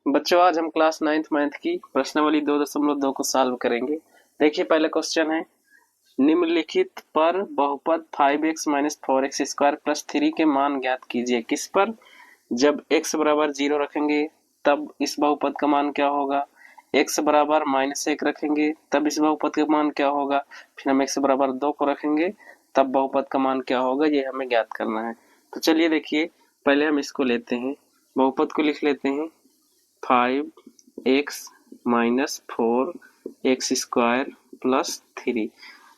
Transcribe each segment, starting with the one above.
बच्चों आज हम क्लास 9th मैथ की प्रश्नावली 2.2 को सॉल्व करेंगे। देखिए पहला क्वेश्चन है, निम्नलिखित पर बहुपद 5x minus 4x square plus 3 के मान ज्ञात कीजिए। किस पर? जब x बराबर 0 रखेंगे तब इस बहुपद का मान क्या होगा, x बराबर -1 रखेंगे तब इस बहुपद का मान क्या होगा, फिर हम x बराबर 2 को रखेंगे तब बहुपद का मान क्या होगा, ये हमें ज्ञात करना है। तो चलिए देखिए पहले हम इसको लेते हैं, बहुपद को लिख लेते हैं 5x minus 4x square plus 3।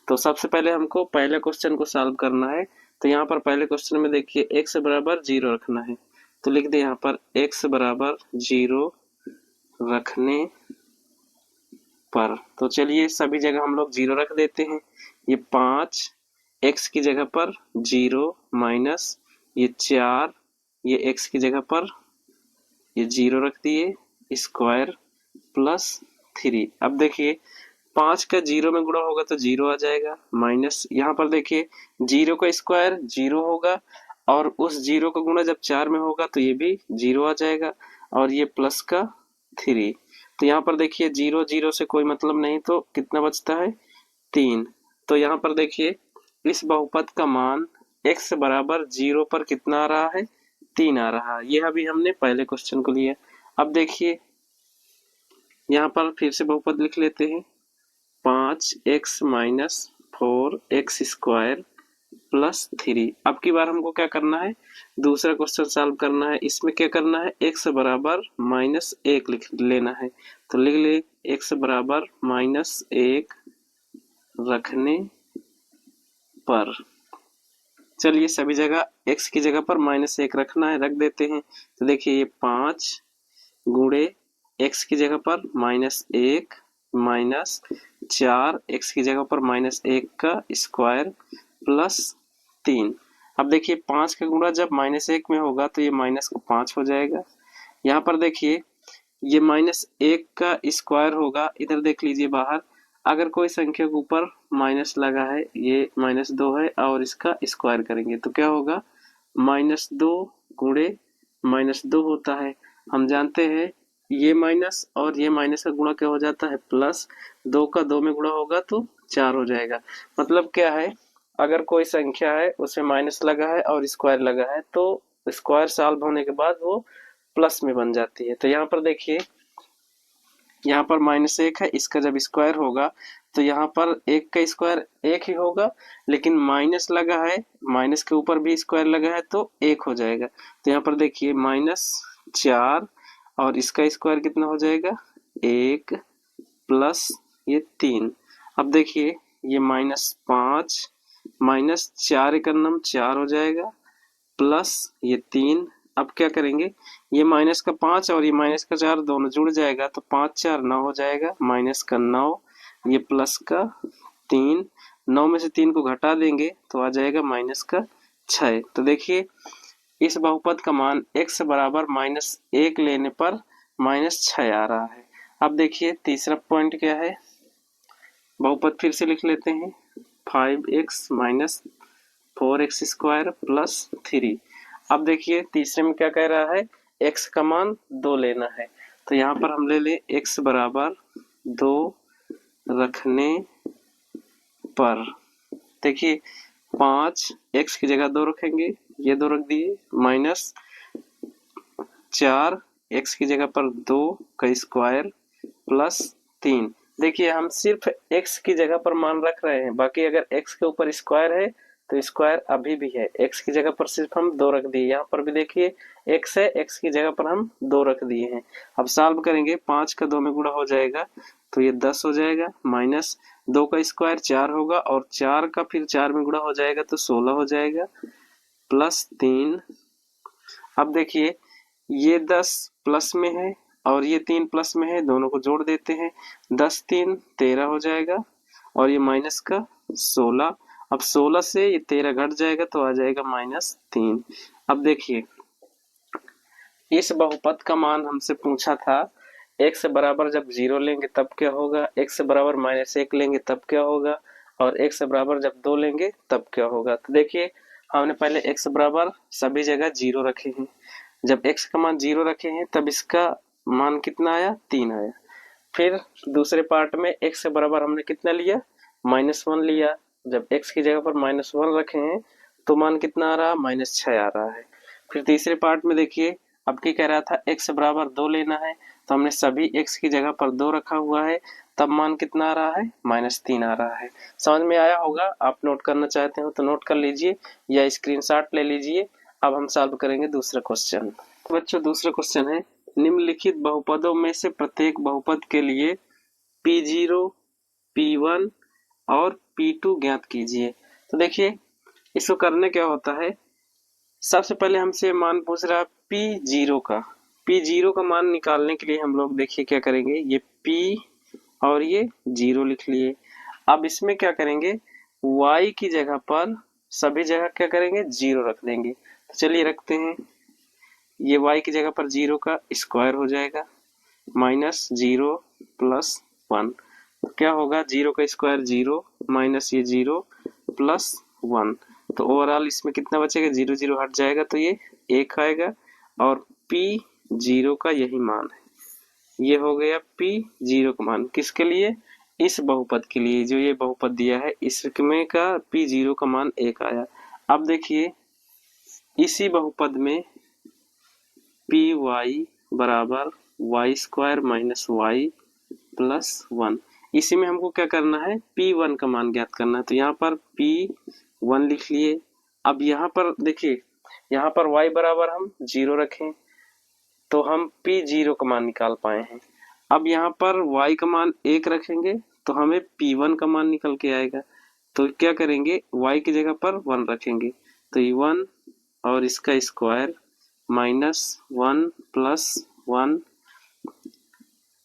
तो सबसे पहले हमको पहले क्वेश्चन को सॉल्व करना है। तो यहाँ पर पहले क्वेश्चन में देखिए x बराबर 0 रखना है, तो लिख दे यहाँ पर x बराबर 0 रखने पर। तो चलिए सभी जगह हम लोग 0 रख देते हैं। ये 5 x की जगह पर 0 माइनस ये 4 ये x की जगह पर ये 0 रख दिए स्क्वायर प्लस 3। अब देखिए 5 का 0 में गुणा होगा तो 0 आ जाएगा, माइनस यहाँ पर देखिए 0 का स्क्वायर 0 होगा और उस 0 का गुणा जब 4 में होगा तो ये भी 0 आ जाएगा और ये प्लस का 3। तो यहाँ पर देखिए 0 0 से कोई मतलब नहीं, तो कितना बचता है 3। तो यहाँ पर देखिए इस बहुपद का मान x बराबर 0 पर कितना आ रहा है, 3 आ रहा है। यह अभी हमने पहले क्वेश्चन को लिया। अब देखिए यहाँ पर फिर से बहुपद लिख लेते हैं 5x minus 4x square plus 3। अब की बार हमको क्या करना है, दूसरा क्वेश्चन सॉल्व करना है। इसमें क्या करना है, x बराबर -1 लिख लेना है। तो लिख ले x बराबर -1 रखने पर। चलिए सभी जगह x की जगह पर -1 रखना है, रख देते हैं। तो देखिए ये 5 गुणे x की जगह पर -1 माइनस 4 x की जगह पर -1 का स्क्वायर प्लस 3। अब देखिए 5 का गुणा जब -1 में होगा तो ये माइनस का 5 हो जाएगा। यहाँ पर देखिए ये -1 का स्क्वायर होगा, इधर देख लीजिए बाहर अगर कोई संख्या के ऊपर माइनस लगा है, ये -2 है और इसका स्क्वायर करेंगे तो क्या होगा, -2 गुणे -2 होता है। हम जानते हैं ये माइनस और ये माइनस का गुणा क्या हो जाता है, प्लस 2 का 2 में गुणा होगा तो 4 हो जाएगा। मतलब क्या है, अगर कोई संख्या है उसमें माइनस लगा है और स्क्वायर लगा है तो स्क्वायर सॉल्व होने के बाद वो प्लस में बन जाती है। तो यहाँ पर देखिए यहाँ पर -1 है, इसका जब स्क्वायर होगा तो यहाँ पर 1 का स्क्वायर 1 ही होगा, लेकिन माइनस लगा है, माइनस के ऊपर भी स्क्वायर लगा है तो 1 हो जाएगा। तो यहाँ पर देखिए -4 और इसका स्क्वायर कितना हो जाएगा, 1 प्लस ये 3। अब देखिए ये -5 -4 एकम 4 हो जाएगा प्लस ये 3। अब क्या करेंगे, ये माइनस का 5 और ये माइनस का 4 दोनों जुड़ जाएगा तो 5 4 9 हो जाएगा, माइनस का 9 ये प्लस का 3। 9 में से 3 को घटा देंगे तो आ जाएगा माइनस का 6। तो देखिए इस बहुपद का मान x बराबर -1 लेने पर -6 आ रहा है। अब देखिए तीसरा पॉइंट क्या है, बहुपद फिर से लिख लेते हैं 5x minus 4x square plus 3। अब देखिए तीसरे में क्या कह रहा है, x का मान 2 लेना है। तो यहाँ पर हम ले ले x बराबर 2 रखने पर। देखिए 5 x की जगह 2 रखेंगे, ये 2 रख दिए, माइनस 4 x की जगह पर 2 का स्क्वायर प्लस 3। देखिए हम सिर्फ x की जगह पर मान रख रहे हैं, बाकी अगर x के ऊपर स्क्वायर है तो स्क्वायर अभी भी है। x की जगह पर सिर्फ हम 2 रख दिए, यहाँ पर भी देखिए x है, x की जगह पर हम 2 रख दिए हैं। अब सॉल्व करेंगे, 5 का 2 में गुणा हो जाएगा तो ये 10 हो जाएगा, माइनस 2 का स्क्वायर 4 होगा और 4 का फिर 4 में गुणा हो जाएगा तो 16 हो जाएगा प्लस 3। अब देखिए ये 10 प्लस में है और ये 3 प्लस में है, दोनों को जोड़ देते हैं, 10 3 13 हो जाएगा और ये माइनस का 16। अब 16 से ये 13 घट जाएगा तो आ जाएगा -3। अब देखिए इस बहुपद का मान हमसे पूछा था x बराबर जब 0 लेंगे तब क्या होगा, x बराबर -1 लेंगे तब क्या होगा और x बराबर जब 2 लेंगे तब क्या होगा। तो देखिए हमने पहले x बराबर सभी जगह 0 रखे हैं, जब x का मान 0 रखे हैं तब इसका मान कितना आया, 3 आया। फिर दूसरे पार्ट में x से बराबर हमने कितना लिया, -1 लिया। जब x की जगह पर -1 रखे हैं तो मान कितना आ रहा, -6 आ रहा है। फिर तीसरे पार्ट में देखिए, अब क्या कह रहा था, x से बराबर 2 लेना है, तो हमने सभी x की जगह पर 2 रखा हुआ है, तब मान कितना आ रहा है, -3 आ रहा है। समझ में आया होगा। आप नोट करना चाहते हो तो नोट कर लीजिए या स्क्रीनशॉट ले लीजिए। अब हम सॉल्व करेंगे दूसरा क्वेश्चन। बच्चों दूसरा क्वेश्चन है, निम्नलिखित बहुपदों में से प्रत्येक बहुपद के लिए P0, P1 और P2 ज्ञात कीजिए। तो देखिए इसको करने क्या होता है, सबसे पहले हमसे मान पूछ रहा है P0 का। P0 का मान निकालने के लिए हम लोग देखिए क्या करेंगे, ये P और ये 0 लिख लिए। अब इसमें क्या करेंगे, y की जगह पर सभी जगह क्या करेंगे, 0 रख देंगे। तो चलिए रखते हैं, ये y की जगह पर 0 का स्क्वायर हो जाएगा, -0 + 1। तो क्या होगा, 0 का स्क्वायर 0 माइनस ये 0 + 1। तो ओवरऑल इसमें कितना बचेगा, 0 0 हट जाएगा तो ये 1 आएगा और P0 का यही मान है। ये हो गया P0 का मान, किसके लिए, इस बहुपद के लिए। जो ये बहुपद दिया है इसमें का P0 का मान 1 आया। अब देखिए इसी बहुपद में Py बराबर y² - y + 1, इसी में हमको क्या करना है, P1 का मान ज्ञात करना है। तो यहाँ पर P1 लिख लिए। अब यहाँ पर देखिए, यहाँ पर y बराबर हम 0 रखें तो हम P0 का मान निकाल पाए हैं। अब यहाँ पर y का मान 1 रखेंगे तो हमें P1 का मान निकल के आएगा। तो क्या करेंगे, y की जगह पर 1 रखेंगे, तो ये 1 और इसका स्क्वायर -1 + 1,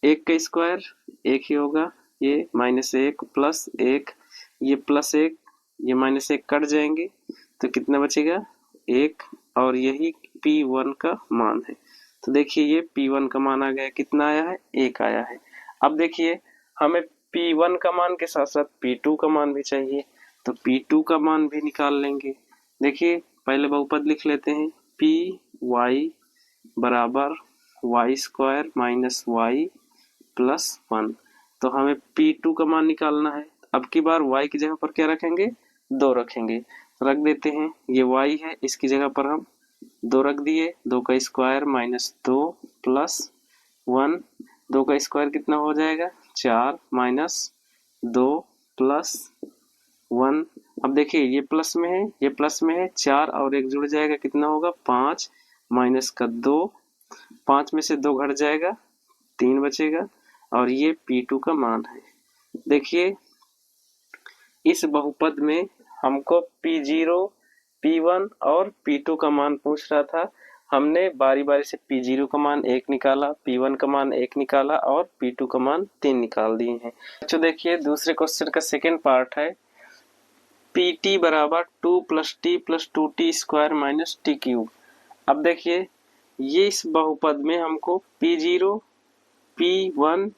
1 का स्क्वायर 1 ही होगा, ये -1 + 1, ये +1, ये -1 कट जाएंगे तो कितना बचेगा, 1, और यही P1 का मान है। तो देखिए ये P1 का मान आ गया, कितना आया है, 1 आया है। अब देखिए हमें P1 का मान के साथ साथ P2 का मान भी चाहिए, तो P2 का मान भी निकाल लेंगे। देखिए पहले बहुपद लिख लेते हैं, Py बराबर y² - y + 1। तो हमें P2 का मान निकालना है। अब की बार y की जगह पर क्या रखेंगे, 2 रखेंगे। तो रख देते हैं, ये y है, इसकी जगह पर हम 2 रख दिए, 2 का स्क्वायर -2 + 1, 2 का स्क्वायर कितना हो जाएगा, 4 -2 + 1। अब देखिए ये प्लस में है, ये प्लस में है, 4 और 1 जुड़ जाएगा, कितना होगा, 5 -2, 5 में से 2 घट जाएगा, 3 बचेगा, और ये P2 का मान है। देखिए इस बहुपद में हमको P0, P1 और P2 का मान पूछ रहा था। हमने बारी बारी से P0 का मान 1 निकाला, P1 का मान 1 निकाला और P2 का मान 3 निकाल दिए हैं। तो देखिए दूसरे क्वेश्चन का सेकेंड पार्ट है, Pt बराबर 2 + t + 2t² - t³। अब देखिए ये इस बहुपद में हमको P0, P1,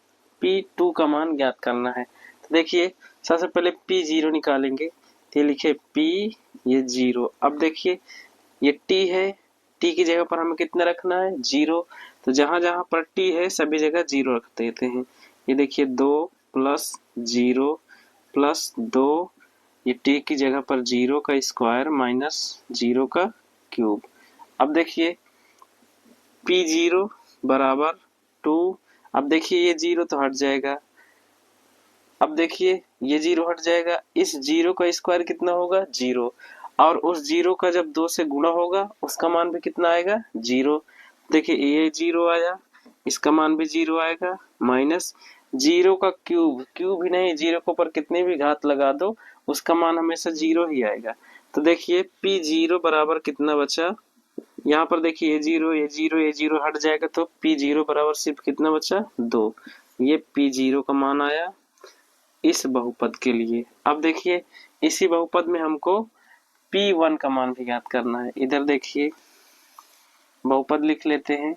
P2 का मान ज्ञात करना है। तो देखिए सबसे पहले P0 निकालेंगे, तो ये लिखे P, ये 0। अब देखिए ये T है, T की जगह पर हमें कितना रखना है, 0। तो जहां जहां पर T है सभी जगह 0 रख देते हैं। ये देखिए 2 + 0 + 2, ये T की जगह पर 0 का स्क्वायर - 0 का क्यूब। अब देखिए P0 बराबर 2, अब देखिए ये 0 तो हट जाएगा। अब देखिए ये 0 हट जाएगा, इस 0 का स्क्वायर कितना होगा, 0, और उस 0 का जब 2 से गुणा होगा उसका मान भी कितना आएगा, 0। देखिए ये 0 आया, इसका मान भी 0 आएगा, -0 का क्यूब, क्यूब ही नहीं, 0 के ऊपर कितने भी घात लगा दो उसका मान हमेशा 0 ही आएगा। तो देखिए P0 बराबर कितना बचा, यहाँ पर देखिए ये 0, ये 0, ये 0 हट जाएगा, तो P0 बराबर सिर्फ कितना बचा, 2। ये P0 का मान आया इस बहुपद के लिए। अब देखिए इसी बहुपद में हमको P1 का मान भी ज्ञात करना है। इधर देखिए बहुपद लिख लेते हैं,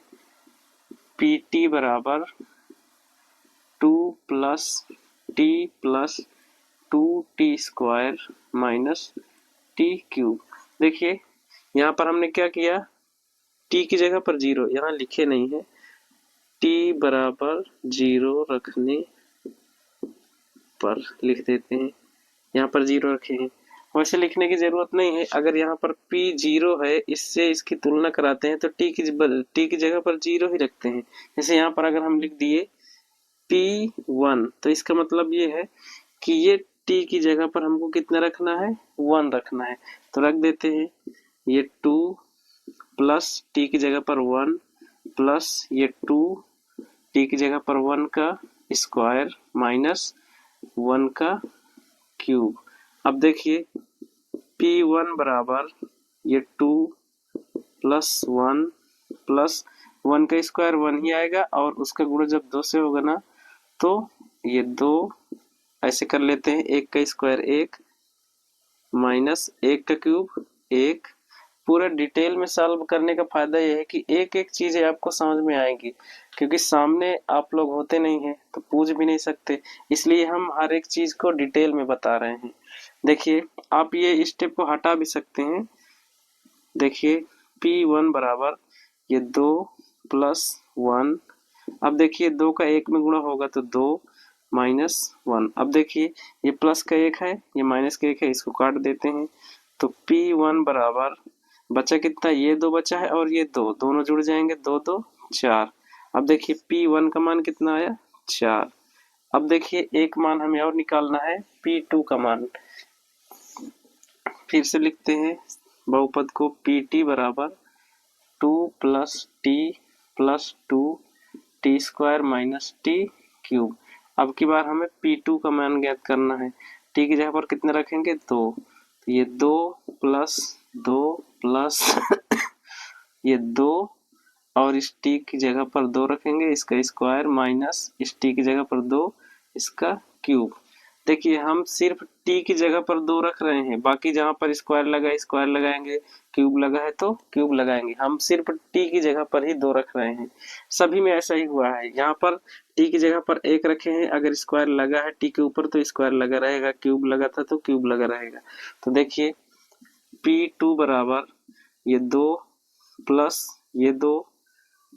Pt बराबर 2 + t + 2t² - t³। देखिए यहाँ पर हमने क्या किया, t की जगह पर 0 यहाँ लिखे नहीं है, t बराबर 0 रखने पर लिख देते हैं। यहाँ पर 0 रखे हैं, वैसे लिखने की जरूरत नहीं है। अगर यहाँ पर p 0 है, इससे इसकी तुलना कराते हैं तो t की जगह पर 0 ही रखते हैं। जैसे यहाँ पर अगर हम लिख दिए p1, तो इसका मतलब ये है कि ये t की जगह पर हमको कितना रखना है, 1 रखना है। तो रख देते हैं ये 2 प्लस t की जगह पर 1 प्लस ये 2 t की जगह पर 1 का स्क्वायर माइनस 1 का क्यूब। अब देखिए p1 बराबर ये 2 प्लस 1 प्लस 1 का स्क्वायर 1 ही आएगा, और उसका गुणा जब 2 से होगा ना, तो ये 2 ऐसे कर लेते हैं, 1 का स्क्वायर 1 माइनस 1 का क्यूब 1। पूरा डिटेल में सॉल्व करने का फायदा यह है कि एक एक चीजें आपको समझ में आएंगी, क्योंकि सामने आप लोग होते नहीं हैं तो पूछ भी नहीं सकते, इसलिए हम हर एक चीज को डिटेल में बता रहे हैं। देखिए आप ये स्टेप को हटा भी सकते हैं। देखिए p1 बराबर ये 2 प्लस 1। अब देखिए 2 का 1 में गुणा होगा तो 2 माइनस 1। अब देखिए ये प्लस का 1 है, ये माइनस का 1 है, इसको काट देते हैं। तो p1 बराबर बचा कितना, ये 2 बचा है और ये 2, दोनों जुड़ जाएंगे, 2 2 4। अब देखिए p1 का मान कितना आया, 4। अब देखिए एक मान हमें और निकालना है, p2 का मान। फिर से लिखते हैं बहुपद को, pt बराबर 2 plus t plus 2 T square minus T cube. अब की बार हमें p2 का मान ज्ञात करना है। t की जगह पर कितना रखेंगे, 2। तो ये 2 प्लस 2 प्लस ये 2, और इस t की जगह पर 2 रखेंगे, इसका स्क्वायर माइनस इस t की जगह पर 2, इसका क्यूब। देखिए हम सिर्फ t की जगह पर 2 रख रहे हैं, बाकी जहां पर स्क्वायर लगा है स्क्वायर लगाएंगे, क्यूब लगा है तो क्यूब लगाएंगे। हम सिर्फ t की जगह पर ही 2 रख रहे हैं। सभी में ऐसा ही हुआ है। यहाँ पर t की जगह पर 1 रखे हैं, अगर स्क्वायर लगा है t के ऊपर तो स्क्वायर लगा रहेगा, क्यूब लगा था तो क्यूब लगा रहेगा। तो देखिए p2 बराबर ये 2 प्लस ये 2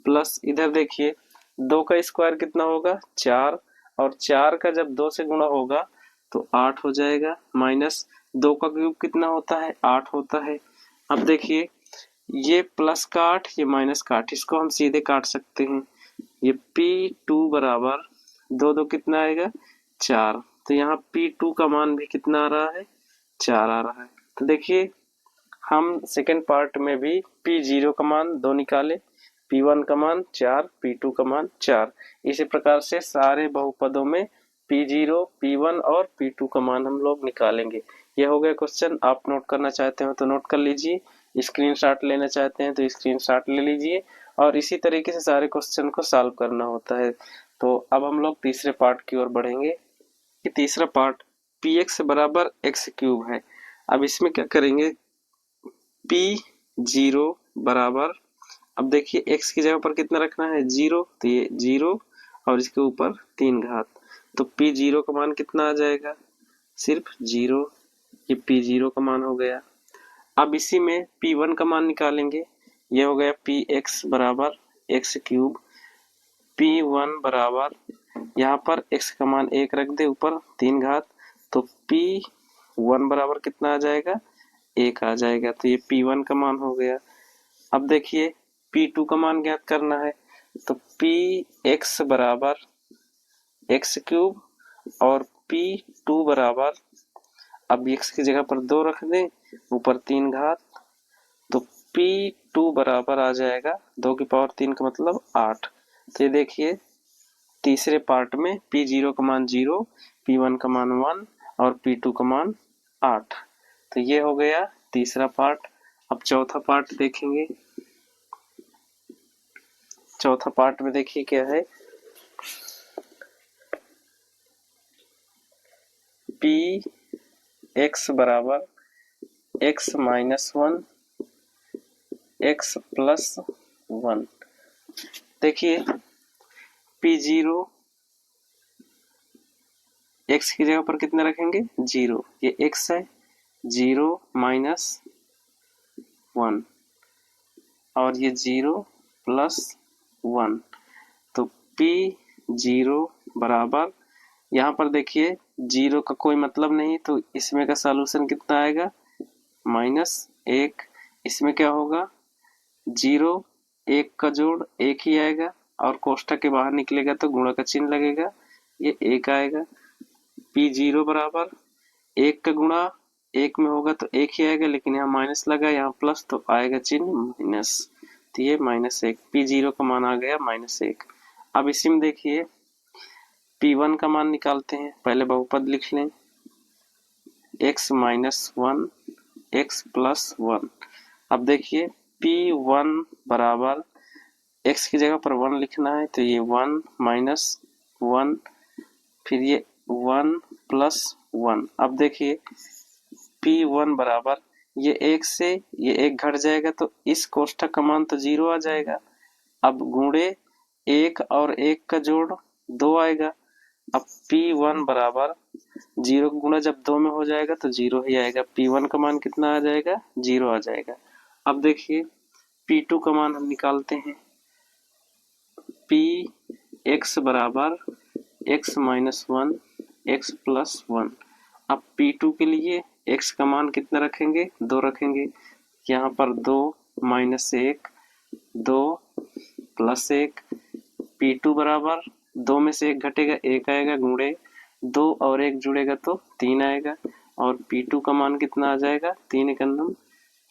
प्लस इधर देखिए 2 का स्क्वायर कितना होगा, 4, और 4 का जब 2 से गुणा होगा तो 8 हो जाएगा, माइनस 2 का क्यूब कितना होता है, 8 होता है। अब देखिए ये प्लस का 8, ये माइनस का 8, इसको हम सीधे काट सकते हैं। ये p2 बराबर 2 2 कितना आएगा, 4। तो यहाँ p2 का मान भी कितना आ रहा है, 4 आ रहा है। तो देखिए हम सेकेंड पार्ट में भी p0 का मान 2 निकाले, p1 का मान 4, p2 का मान 4। इसी प्रकार से सारे बहुपदों में p0, p1 और p2 का मान हम लोग निकालेंगे। यह हो गया क्वेश्चन। आप नोट करना चाहते हो तो नोट कर लीजिए, स्क्रीनशॉट लेना चाहते हैं तो स्क्रीनशॉट ले लीजिए, और इसी तरीके से सारे क्वेश्चन को सॉल्व करना होता है। तो अब हम लोग तीसरे पार्ट की ओर बढ़ेंगे। तीसरा पार्ट px बराबर x क्यूब है। अब इसमें क्या करेंगे, p0 बराबर, अब देखिए x की जगह पर कितना रखना है, 0, तो ये 0 और इसके ऊपर 3 घात। तो p0 का मान कितना आ जाएगा, सिर्फ 0। ये p0 का मान हो गया। अब इसी में p1 का मान निकालेंगे, यह हो गया px बराबर x क्यूब। p1 बराबर, यहाँ पर x का मान 1 रख दे, ऊपर 3 घात, तो p1 बराबर कितना आ जाएगा, 1 आ जाएगा। तो ये p1 का मान हो गया। अब देखिए p2 का मान ज्ञात करना है, तो px बराबर x क्यूब और p2 बराबर, अब x की जगह पर 2 रख दें, ऊपर 3 घात, तो p2 बराबर आ जाएगा 2 की पावर 3 का मतलब 8। तो ये देखिए तीसरे पार्ट में p0 का मान 0, p1 का मान 1 और p2 का मान 8। तो ये हो गया तीसरा पार्ट। अब चौथा पार्ट देखेंगे। चौथा पार्ट में देखिए क्या है, px बराबर x माइनस 1 x प्लस 1। देखिए p0 x की जगह पर कितना रखेंगे, 0, ये x है, 0 माइनस 1 और ये 0 प्लस 1। तो P0 बराबर, यहाँ पर देखिए जीरो का कोई मतलब नहीं, तो इसमें का सॉल्यूशन कितना आएगा, -1। इसमें क्या होगा, 0 1 का जोड़ 1 ही आएगा, और कोष्ठक के बाहर निकलेगा तो गुणा का चिन्ह लगेगा, ये 1 आएगा। P0 बराबर 1 का गुणा 1 में होगा तो 1 ही आएगा, लेकिन यहाँ माइनस लगा, यहाँ प्लस, तो आएगा चिन्ह माइनस, तो ये -1। P0 का मान आ गया -1। अब इसी में देखिए P1 का मान निकालते हैं, पहले बहुपद लिख लें, x - 1 x + 1। अब देखिए P1 बराबर x की जगह पर 1 लिखना है, तो ये 1 - 1, फिर ये 1 + 1। अब देखिए P1 बराबर, ये 1 से ये 1 घट जाएगा तो इस कोष्ठक का मान तो 0 आ जाएगा। अब गुणे 1 और 1 का जोड़ 2 आएगा। अब P1 बराबर 0 गुना जब 2 में हो जाएगा तो 0 ही आएगा। P1 का मान कितना आ जाएगा, 0 आ जाएगा। अब देखिए P2 का मान हम निकालते हैं, Px बराबर x - 1 x + 1। अब P2 के लिए x का मान कितना रखेंगे, 2 रखेंगे, यहाँ पर 2 - 1 2 + 1। P2 बराबर 2 में से 1 घटेगा 1 आएगा, गुणे 2 और 1 जुड़ेगा तो 3 आएगा, और P2 का मान कितना आ जाएगा, 3 एकम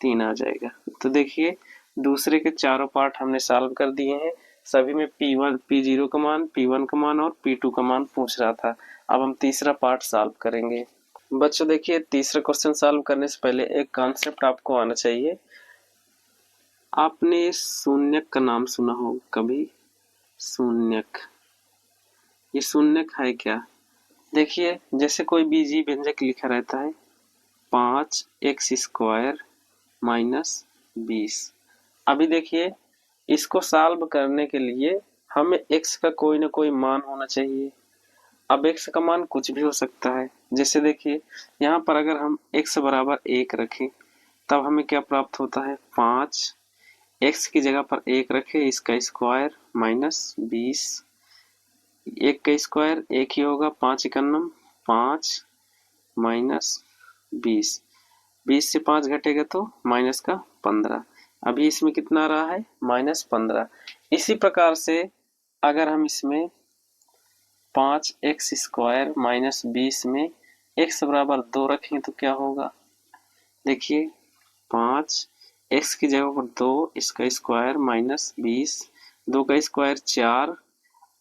3 आ जाएगा। तो देखिए दूसरे के चारों पार्ट हमने सॉल्व कर दिए हैं, सभी में P1 P0 का मान, P1 का मान और P2 का मान पूछ रहा था। अब हम तीसरा पार्ट सॉल्व करेंगे। बच्चों देखिए तीसरा क्वेश्चन सॉल्व करने से पहले एक कॉन्सेप्ट आपको आना चाहिए। आपने शून्यक का नाम सुना हो कभी, शून्यक, ये शून्यक है क्या? देखिए जैसे कोई बीजीय व्यंजक लिखा रहता है 5x² - 20। अभी देखिए इसको सॉल्व करने के लिए हमें x का कोई ना कोई मान होना चाहिए। अब x का मान कुछ भी हो सकता है, जैसे देखिए यहाँ पर अगर हम x बराबर 1 रखें तब हमें क्या प्राप्त होता है, 5, x की जगह पर 1 रखें, इसका स्क्वायर -20, 1 का स्क्वायर 1 ही होगा, 5 एकम 5 -20, 20 से 5 घटेगा तो -15। अभी इसमें कितना आ रहा है, -15। इसी प्रकार से अगर हम इसमें 5x² - 20 में x बराबर 2 रखें तो क्या होगा, देखिए 5 x की जगह पर 2, इसका स्क्वायर -20, 2 का स्क्वायर 4,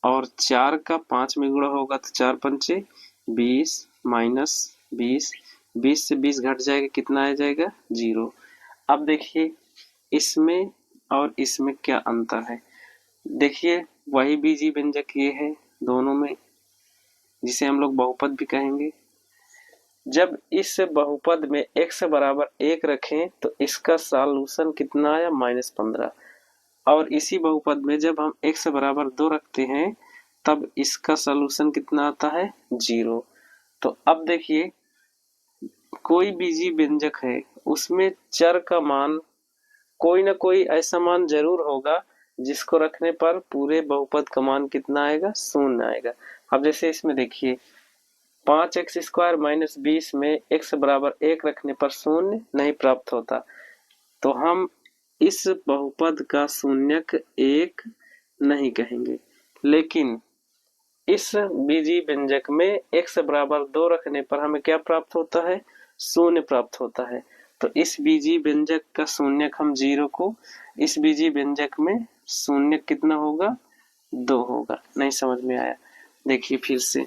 और 4 का 5 में गुणा होगा तो 4 पंचे 20 -20, 20 से 20 घट जाएगा, कितना आ जाएगा, 0। अब देखिए इसमें और इसमें क्या अंतर है, देखिए वही बीजीय व्यंजक ये है दोनों में, जिसे हम लोग बहुपद भी कहेंगे। जब इस बहुपद में x बराबर 1 रखें तो इसका सॉल्यूशन कितना आया, -15, और इसी बहुपद में जब हम x बराबर 2 रखते हैं तब इसका सॉल्यूशन कितना आता है, 0। तो अब देखिए कोई बीजीय व्यंजक है उसमें चर का मान कोई ना कोई ऐसा मान जरूर होगा जिसको रखने पर पूरे बहुपद का मान कितना आएगा, 0 आएगा। अब जैसे इसमें देखिए 5x² - 20 में x बराबर 1 रखने पर 0 नहीं प्राप्त होता, तो हम इस बहुपद का शून्यक 1 नहीं कहेंगे। लेकिन इस बीजीय व्यंजक में x बराबर 2 रखने पर हमें क्या प्राप्त होता है, 0 प्राप्त होता है। तो इस बीजीय व्यंजक का शून्यक हम 0 को, इस बीजीय व्यंजक में शून्यक कितना होगा, 2 होगा। नहीं समझ में आया, देखिए फिर से,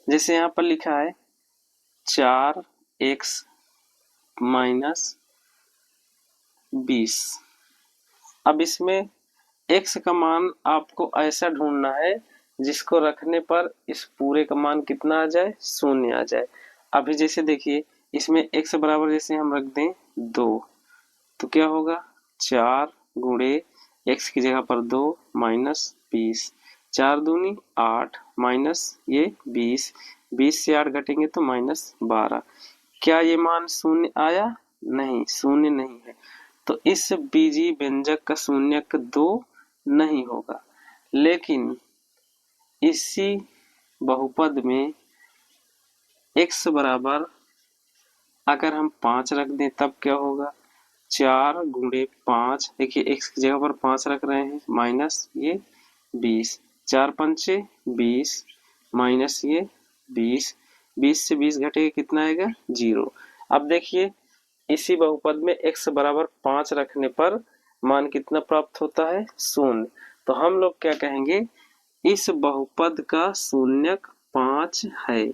जैसे यहाँ पर लिखा है 4x - 20। अब इसमें x का मान आपको ऐसा ढूंढना है जिसको रखने पर इस पूरे का मान कितना आ जाए, 0 आ जाए। अभी जैसे देखिए इसमें x बराबर जैसे हम रख दें 2 तो क्या होगा, 4 गुणे x की जगह पर 2 -20, 4 दूनी 8 माइनस ये 20, 20 से 8 घटेंगे तो -12। क्या ये मान 0 आया, नहीं 0 नहीं है। तो इस बीजीय व्यंजक का शून्यक 2 नहीं होगा। लेकिन इसी बहुपद में x बराबर अगर हम 5 रख दें तब क्या होगा, 4 गुणे 5, देखिए x की जगह पर 5 रख रहे हैं, माइनस ये 20, 4 पंचे 20 माइनस ये 20, 20 से 20 घटेगा कितना आएगा 0। अब देखिए इसी बहुपद में x बराबर 5 रखने पर मान कितना प्राप्त होता है, 0। तो हम लोग क्या कहेंगे, इस बहुपद का शून्यक 5 है।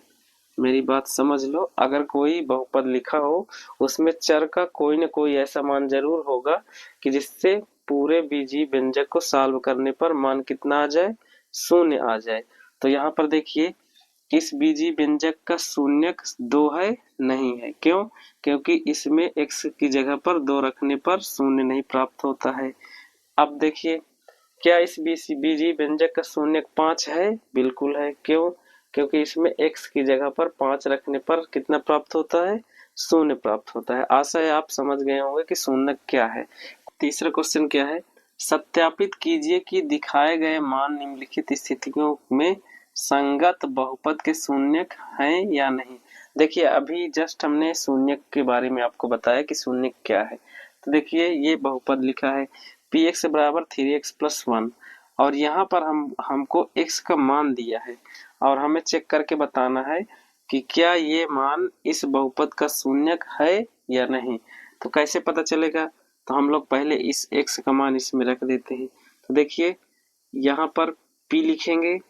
मेरी बात समझ लो, अगर कोई बहुपद लिखा हो उसमें चर का कोई न कोई ऐसा मान जरूर होगा कि जिससे पूरे बीजीय व्यंजक को सॉल्व करने पर मान कितना आ जाए, 0 आ जाए। तो यहाँ पर देखिए इस बीजीय व्यंजक का शून्यक 2 है, नहीं है। क्यों? क्योंकि इसमें x की जगह पर 2 रखने पर 0 नहीं प्राप्त होता है। अब देखिए क्या इस बीजीय व्यंजक का शून्यक 5 है? बिल्कुल है। क्यों? क्योंकि इसमें x की जगह पर 5 रखने पर कितना प्राप्त होता है, 0 प्राप्त होता है। आशा है आप समझ गए होंगे कि शून्यक क्या है। तीसरा क्वेश्चन क्या है, सत्यापित कीजिए कि दिखाए गए मान निम्नलिखित स्थितियों में संगत बहुपद के शून्यक हैं या नहीं। देखिए अभी जस्ट हमने शून्यक के बारे में आपको बताया कि शून्यक क्या है। तो देखिए ये बहुपद लिखा है px बराबर 3x प्लस 1 और यहाँ पर हमको x का मान दिया है और हमें चेक करके बताना है कि क्या ये मान इस बहुपद का शून्यक है या नहीं। तो कैसे पता चलेगा, तो हम लोग पहले इस x का मान इसमें रख देते हैं। तो देखिए यहाँ पर p लिखेंगे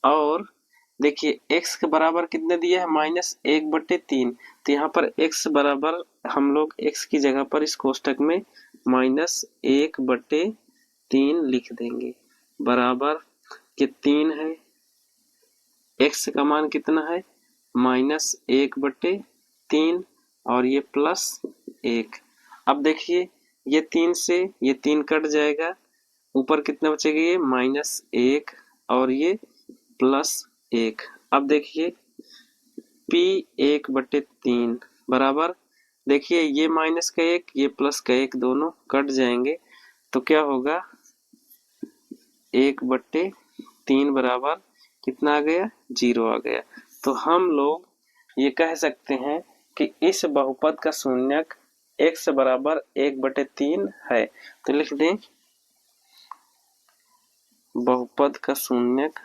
और देखिए x के बराबर कितने दिया है, -1/3। तो यहाँ पर x बराबर हम लोग x की जगह पर इस कोष्टक में -1/3 लिख देंगे, बराबर ये 3 है, x का मान कितना है -1/3 और ये +1। अब देखिए ये 3 से ये 3 कट जाएगा, ऊपर कितना बचेगा, ये -1 और ये +1। अब देखिए p 1/3 बराबर, देखिए ये माइनस का 1 ये प्लस का 1 दोनों कट जाएंगे तो क्या होगा, 1/3 बराबर कितना आ गया, 0 आ गया। तो हम लोग ये कह सकते हैं कि इस बहुपद का शून्यक x बराबर 1/3 है। तो लिख दें बहुपद का शून्यक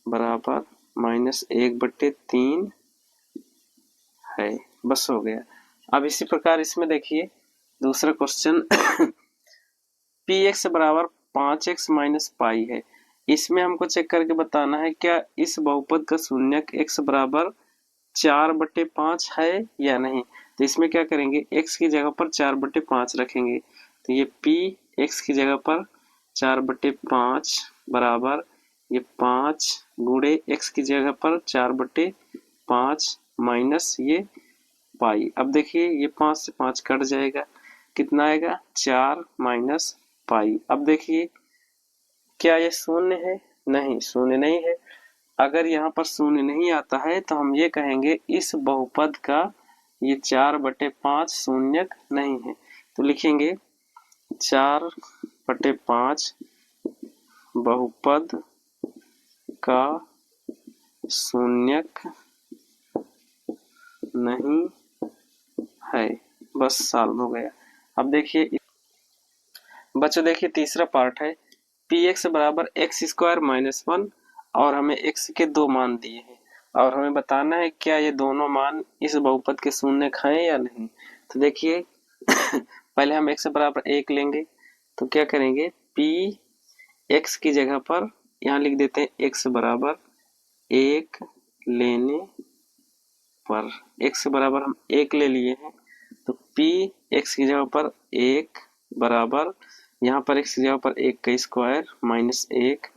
बराबर -1/3 है। बस हो गया। अब इसी प्रकार इसमें देखिए दूसरा क्वेश्चन px बराबर 5x माइनस पाई है। इसमें हमको चेक करके बताना है क्या इस बहुपद का शून्यक x बराबर 4/5 है या नहीं। तो इसमें क्या करेंगे, x की जगह पर 4/5 रखेंगे। तो ये p x की जगह पर 4/5 बराबर ये 5 गुणे x की जगह पर 4/5 माइनस ये पाई। अब देखिए ये 5 से 5 कट जाएगा, कितना आएगा 4 माइनस पाई। अब देखिए क्या ये शून्य है, नहीं शून्य नहीं है। अगर यहाँ पर शून्य नहीं आता है तो हम ये कहेंगे इस बहुपद का ये 4/5 शून्यक नहीं है। तो लिखेंगे 4/5 बहुपद का शून्यक नहीं है। बस सॉल्व हो गया। अब देखिए बच्चों देखिए तीसरा पार्ट है px बराबर x² माइनस 1 और हमें x के 2 मान दिए हैं और हमें बताना है क्या ये दोनों मान इस बहुपद के शून्यक हैं या नहीं। तो देखिए पहले हम x बराबर 1 लेंगे तो क्या करेंगे, p x की जगह पर यहाँ लिख देते हैं x बराबर 1 लेने पर, x बराबर हम 1 ले लिए हैं तो p x की जगह पर 1 बराबर यहाँ पर x की जगह पर 1 का स्क्वायर माइनस 1,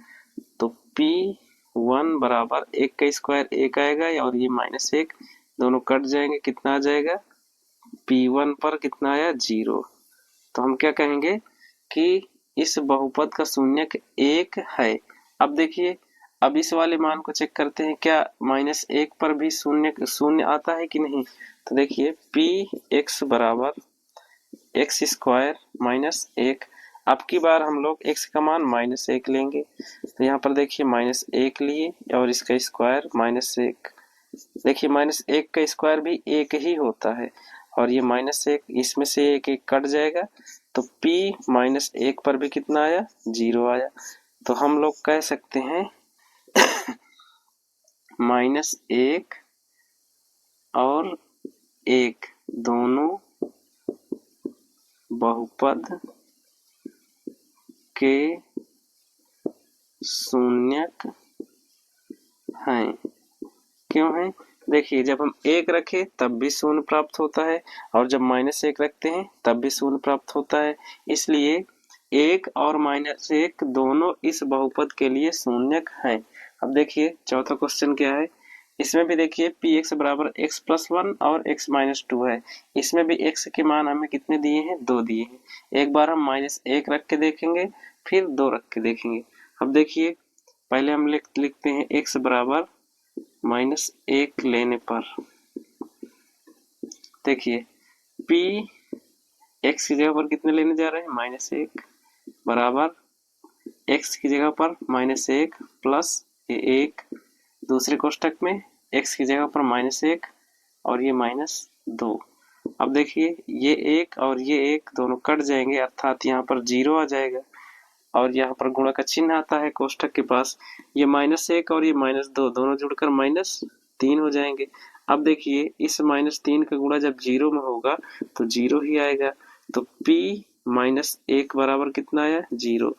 तो p1 बराबर 1 का स्क्वायर 1 आएगा और ये -1 दोनों कट जाएंगे, कितना आ जाएगा, p1 पर कितना आया 0। तो हम क्या कहेंगे कि इस बहुपद का शून्यक 1 है। अब देखिए अब इस वाले मान को चेक करते हैं, क्या -1 पर भी शून्य आता है कि नहीं। तो देखिए पी एक्स बराबर एक्स स्क्वायर -1। अब की बार हम लोग x का मान -1 लेंगे, तो यहाँ पर देखिए -1 लिए और इसका स्क्वायर -1। देखिए -1 का स्क्वायर भी 1 ही होता है, और ये -1 इसमें से 1 1 कट जाएगा, तो p -1 पर भी कितना आया, 0 आया। तो हम लोग कह सकते हैं -1 और 1 दोनों बहुपद के शून्यक हैं। क्यों है, देखिए जब हम 1 रखें तब भी शून्य प्राप्त होता है, और जब -1 रखते हैं तब भी शून्य प्राप्त होता है। इसलिए 1 और -1 दोनों इस बहुपद के लिए शून्यक हैं। अब देखिए चौथा क्वेश्चन क्या है, इसमें भी देखिए पी एक्स बराबर एक्स प्लस 1 और x -2 है। इसमें भी x के मान हमें कितने दिए हैं, 2 दिए हैं। एक बार हम -1 रख के देखेंगे, फिर 2 रख के देखेंगे। अब देखिए पहले हम लिखते हैं x बराबर -1 लेने पर, देखिए p x की जगह पर कितने लेने जा रहे हैं, -1 बराबर x की जगह पर -1 प्लस 1, दूसरे कोष्टक में x की जगह पर -1 और ये -2। अब देखिए ये 1 और ये 1 दोनों कट जाएंगे, अर्थात यहाँ पर 0 आ जाएगा, और यहाँ पर गुणा का चिन्ह आता है कोष्टक के पास। ये -1 और ये -2 दोनों जुड़कर -3 हो जाएंगे। अब देखिए इस -3 का गुणा जब 0 में होगा तो 0 ही आएगा, तो p -1 बराबर कितना आया, 0।